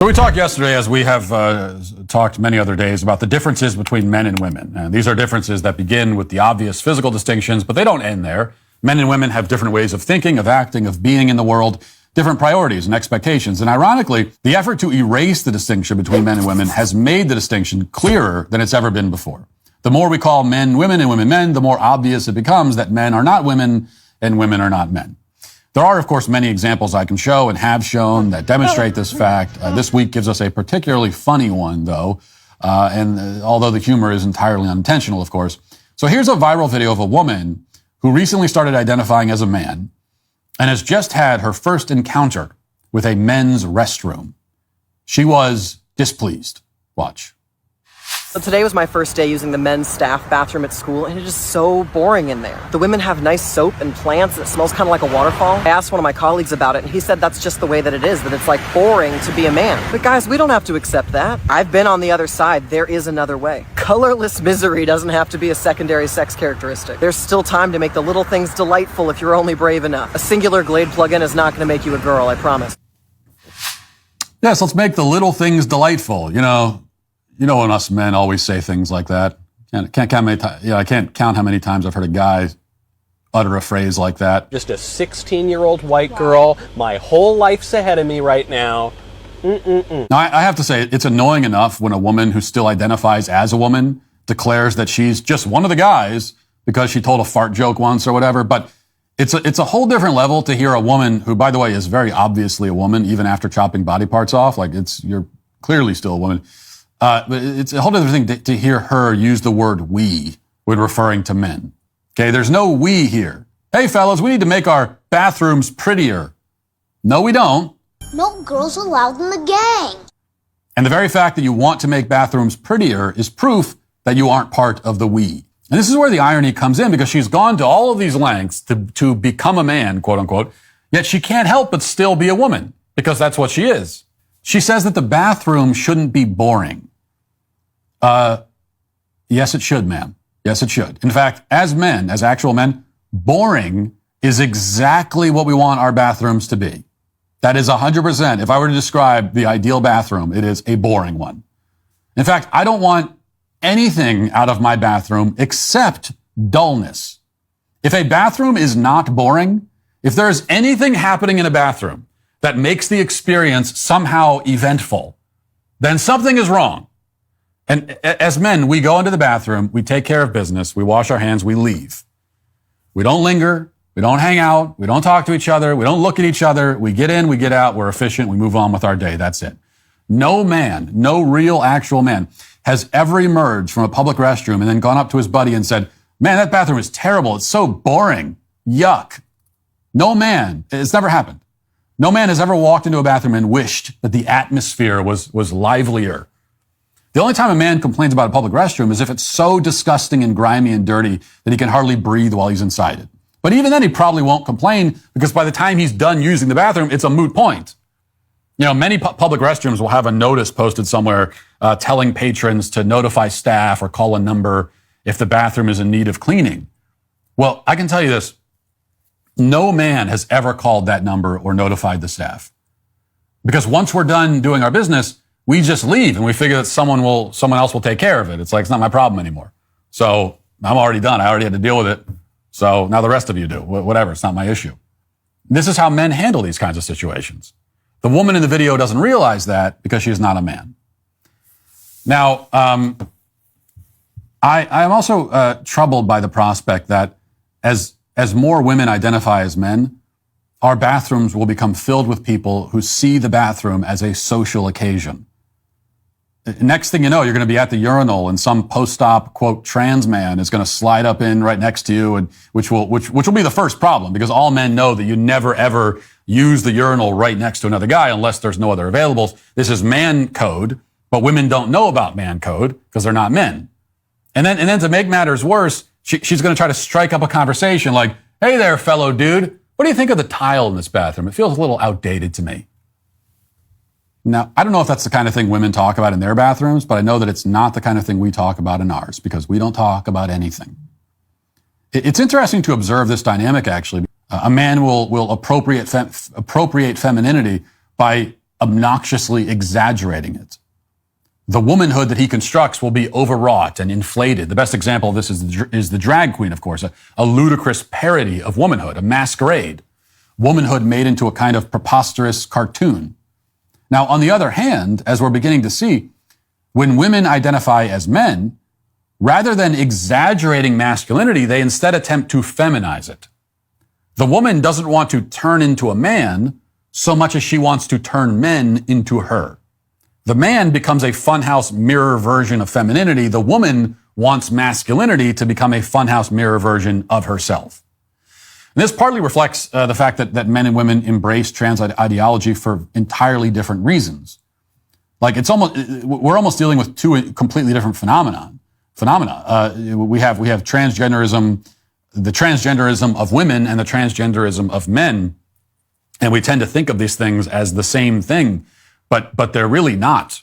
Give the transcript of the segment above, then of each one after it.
So we talked yesterday, as we have talked many other days, about the differences between men and women. And these are differences that begin with the obvious physical distinctions, but they don't end there. Men and women have different ways of thinking, of acting, of being in the world, different priorities and expectations. And ironically, the effort to erase the distinction between men and women has made the distinction clearer than it's ever been before. The more we call men women and women men, the more obvious it becomes that men are not women and women are not men. There are, of course, many examples I can show and have shown that demonstrate this fact. This week gives us a particularly funny one, though, although the humor is entirely unintentional, of course. So here's a viral video of a woman who recently started identifying as a man and has just had her first encounter with a men's restroom. She was displeased. Watch. So today was my first day using the men's staff bathroom at school, and it is so boring in there. The women have nice soap and plants, and it smells kind of like a waterfall. I asked one of my colleagues about it, and he said that's just the way that it is, that it's like boring to be a man. But guys, we don't have to accept that. I've been on the other side. There is another way. Colorless misery doesn't have to be a secondary sex characteristic. There's still time to make the little things delightful if you're only brave enough. A singular Glade plug-in is not going to make you a girl, I promise. Yes, let's make the little things delightful. You know when us men always say things like that. I can't count how many times I've heard a guy utter a phrase like that. Just a 16-year-old white girl. My whole life's ahead of me right now. Now, I have to say, it's annoying enough when a woman who still identifies as a woman declares that she's just one of the guys because she told a fart joke once or whatever. But it's a whole different level to hear a woman who, by the way, is very obviously a woman, even after chopping body parts off. You're clearly still a woman. But it's a whole other thing to hear her use the word we when referring to men. Okay, there's no we here. Hey, fellas, we need to make our bathrooms prettier. No, we don't. No girls allowed in the gang. And the very fact that you want to make bathrooms prettier is proof that you aren't part of the we. And this is where the irony comes in, because she's gone to all of these lengths to become a man, quote unquote, yet she can't help but still be a woman, because that's what she is. She says that the bathroom shouldn't be boring. Yes, it should, ma'am. Yes, it should. In fact, as men, as actual men, boring is exactly what we want our bathrooms to be. That is 100%. If I were to describe the ideal bathroom, it is a boring one. In fact, I don't want anything out of my bathroom except dullness. If a bathroom is not boring, if there is anything happening in a bathroom that makes the experience somehow eventful, then something is wrong. And as men, we go into the bathroom, we take care of business, we wash our hands, we leave. We don't linger, we don't hang out, we don't talk to each other, we don't look at each other, we get in, we get out, we're efficient, we move on with our day, that's it. No man, no real actual man, has ever emerged from a public restroom and then gone up to his buddy and said, man, that bathroom is terrible, it's so boring, yuck. No man, it's never happened. No man has ever walked into a bathroom and wished that the atmosphere was livelier. The only time a man complains about a public restroom is if it's so disgusting and grimy and dirty that he can hardly breathe while he's inside it. But even then, he probably won't complain, because by the time he's done using the bathroom, it's a moot point. Many public restrooms will have a notice posted somewhere telling patrons to notify staff or call a number if the bathroom is in need of cleaning. Well, I can tell you this. No man has ever called that number or notified the staff. Because once we're done doing our business, we just leave and we figure that someone else will take care of it. It's like, it's not my problem anymore. So I'm already done. I already had to deal with it. So now the rest of you do. Whatever. It's not my issue. This is how men handle these kinds of situations. The woman in the video doesn't realize that because she is not a man. Now, I am also troubled by the prospect that as more women identify as men, our bathrooms will become filled with people who see the bathroom as a social occasion. Next thing you know, you're going to be at the urinal and some post-op, quote, trans man is going to slide up in right next to you, and which will be the first problem, because all men know that you never ever use the urinal right next to another guy unless there's no other availables. This is man code, but women don't know about man code because they're not men. And then to make matters worse, she's going to try to strike up a conversation like, hey there, fellow dude, what do you think of the tile in this bathroom? It feels a little outdated to me. Now, I don't know if that's the kind of thing women talk about in their bathrooms, but I know that it's not the kind of thing we talk about in ours, because we don't talk about anything. It's interesting to observe this dynamic, actually. A man will appropriate femininity by obnoxiously exaggerating it. The womanhood that he constructs will be overwrought and inflated. The best example of this is the drag queen, of course, a ludicrous parody of womanhood, a masquerade. Womanhood made into a kind of preposterous cartoon. Now, on the other hand, as we're beginning to see, when women identify as men, rather than exaggerating masculinity, they instead attempt to feminize it. The woman doesn't want to turn into a man so much as she wants to turn men into her. The man becomes a funhouse mirror version of femininity. The woman wants masculinity to become a funhouse mirror version of herself. And this partly reflects the fact that men and women embrace trans ideology for entirely different reasons. Like we're almost dealing with two completely different phenomena. We have transgenderism, the transgenderism of women and the transgenderism of men, and we tend to think of these things as the same thing. But they're really not.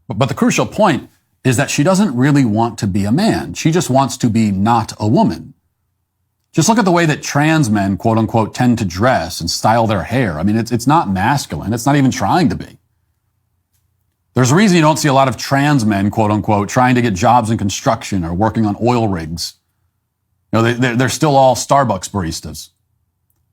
But the crucial point is that she doesn't really want to be a man. She just wants to be not a woman. Just look at the way that trans men, quote unquote, tend to dress and style their hair. I mean, it's not masculine. It's not even trying to be. There's a reason you don't see a lot of trans men, quote unquote, trying to get jobs in construction or working on oil rigs. You know, they're still all Starbucks baristas.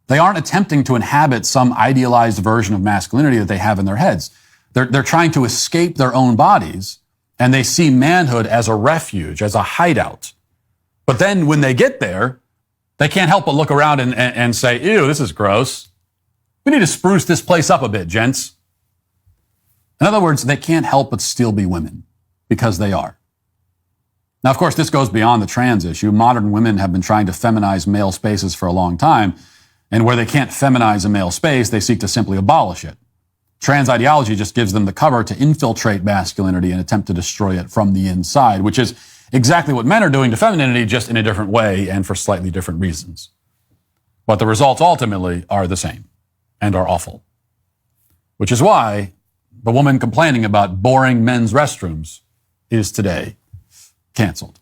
They aren't attempting to inhabit some idealized version of masculinity that they have in their heads. They're trying to escape their own bodies, and they see manhood as a refuge, as a hideout. But then when they get there, they can't help but look around and say, ew, this is gross. We need to spruce this place up a bit, gents. In other words, they can't help but still be women, because they are. Now, of course, this goes beyond the trans issue. Modern women have been trying to feminize male spaces for a long time. And where they can't feminize a male space, they seek to simply abolish it. Trans ideology just gives them the cover to infiltrate masculinity and attempt to destroy it from the inside, which is exactly what men are doing to femininity, just in a different way and for slightly different reasons. But the results ultimately are the same and are awful. Which is why the woman complaining about boring men's restrooms is today canceled.